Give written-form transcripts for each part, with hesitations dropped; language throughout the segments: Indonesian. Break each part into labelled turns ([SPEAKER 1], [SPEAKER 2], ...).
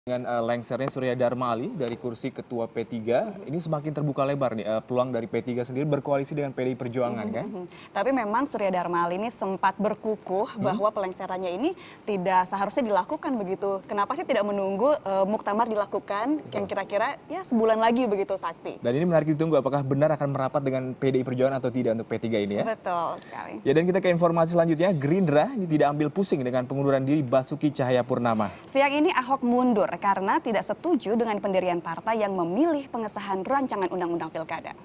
[SPEAKER 1] Dengan lengsernya Surya Dharma Ali dari kursi Ketua P3, ini semakin terbuka lebar nih peluang dari P3 sendiri berkoalisi dengan PDI Perjuangan kan?
[SPEAKER 2] Tapi memang Surya Dharma Ali ini sempat berkukuh bahwa pelengserannya ini tidak seharusnya dilakukan begitu. Kenapa sih tidak menunggu muktamar dilakukan yang kira-kira ya sebulan lagi begitu, Sakti?
[SPEAKER 1] Dan ini menarik ditunggu apakah benar akan merapat dengan PDI Perjuangan atau tidak untuk P3 ini ya?
[SPEAKER 2] Betul sekali.
[SPEAKER 1] Ya, dan kita ke informasi selanjutnya, Gerindra ini tidak ambil pusing dengan pengunduran diri Basuki Cahayapurnama.
[SPEAKER 2] Siang ini Ahok mundur karena tidak setuju dengan pendirian partai yang memilih pengesahan rancangan undang-undang pilkada.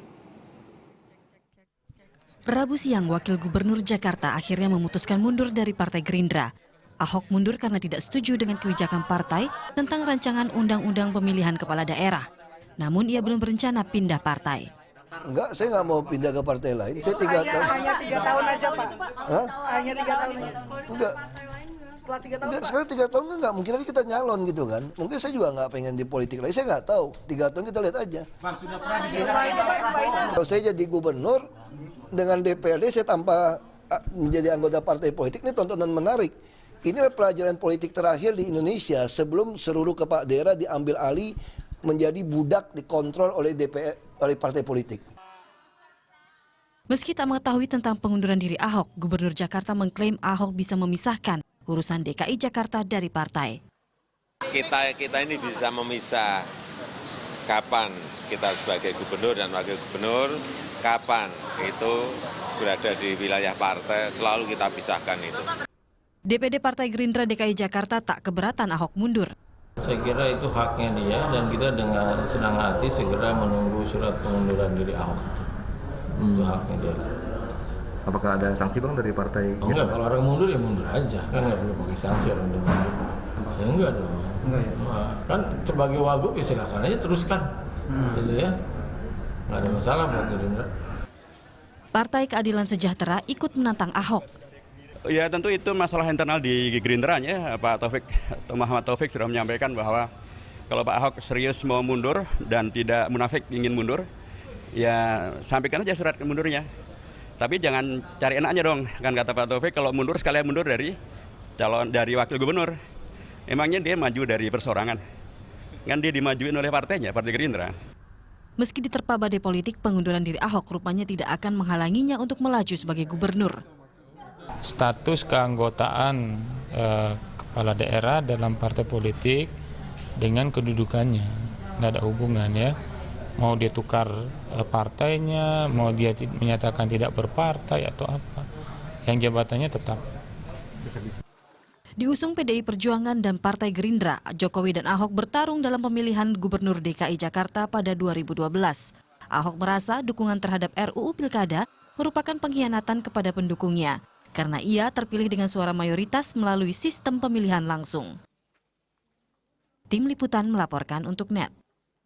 [SPEAKER 3] Rabu siang, Wakil Gubernur Jakarta akhirnya memutuskan mundur dari Partai Gerindra. Ahok mundur karena tidak setuju dengan kebijakan partai tentang rancangan undang-undang pemilihan kepala daerah. Namun ia belum berencana pindah partai.
[SPEAKER 4] Enggak, saya nggak mau pindah ke partai lain. Saya 3 tahun.
[SPEAKER 5] Hanya 3 tahun aja, Pak.
[SPEAKER 4] Hah?
[SPEAKER 5] Hanya 3 tahun aja.
[SPEAKER 4] Enggak.
[SPEAKER 5] Setelah 3 tahun,
[SPEAKER 4] Enggak, sekarang 3 tahun kan nggak mungkin lagi kita nyalon gitu kan. Mungkin saya juga nggak pengen di politik lagi. Saya nggak tahu. 3 tahun kita lihat aja. Kalau saya jadi gubernur dengan DPRD saya tanpa menjadi anggota partai politik, ini tontonan menarik. Inilah pelajaran politik terakhir di Indonesia sebelum seluruh kepala daerah diambil alih menjadi budak dikontrol oleh DPR, oleh partai politik.
[SPEAKER 3] Meski tak mengetahui tentang pengunduran diri Ahok, Gubernur Jakarta mengklaim Ahok bisa memisahkan urusan DKI Jakarta dari partai.
[SPEAKER 6] Kita ini bisa memisah kapan kita sebagai gubernur dan wakil gubernur, kapan itu berada di wilayah partai, selalu kita pisahkan itu.
[SPEAKER 3] DPD Partai Gerindra DKI Jakarta tak keberatan Ahok mundur.
[SPEAKER 7] Saya kira itu haknya dia dan kita dengan senang hati segera menunggu surat pengunduran diri Ahok itu. Itu haknya dia.
[SPEAKER 8] Apakah ada sanksi bang dari partai?
[SPEAKER 7] Oh, enggak, kalau orang mundur ya mundur aja, kan nggak perlu pakai sanksi orang udah mundur. Ya enggak dong. Enggak, ya? Nah, kan sebagai wagub ya silakan aja teruskan, gitu ya. Nggak ada masalah buat Gerindra.
[SPEAKER 3] Partai Keadilan Sejahtera ikut menantang Ahok.
[SPEAKER 9] Ya tentu itu masalah internal di Gerindra ya. Pak Taufik atau Muhammad Taufik sudah menyampaikan bahwa kalau Pak Ahok serius mau mundur dan tidak munafik ingin mundur, ya sampaikan aja surat mundurnya. Tapi jangan cari enaknya dong, kan kata Pak Taufik, kalau mundur sekalian mundur dari wakil gubernur. Emangnya dia maju dari persorangan? Kan dia dimajuin oleh partainya, Partai Gerindra.
[SPEAKER 3] Meski diterpa badai politik, pengunduran diri Ahok rupanya tidak akan menghalanginya untuk melaju sebagai gubernur.
[SPEAKER 10] Status keanggotaan kepala daerah dalam partai politik dengan kedudukannya nggak ada hubungan ya. Mau dia tukar partainya, mau dia menyatakan tidak berpartai atau apa, yang jabatannya tetap.
[SPEAKER 3] Diusung PDI Perjuangan dan Partai Gerindra, Jokowi dan Ahok bertarung dalam pemilihan Gubernur DKI Jakarta pada 2012. Ahok merasa dukungan terhadap RUU Pilkada merupakan pengkhianatan kepada pendukungnya, karena ia terpilih dengan suara mayoritas melalui sistem pemilihan langsung. Tim Liputan melaporkan untuk NET.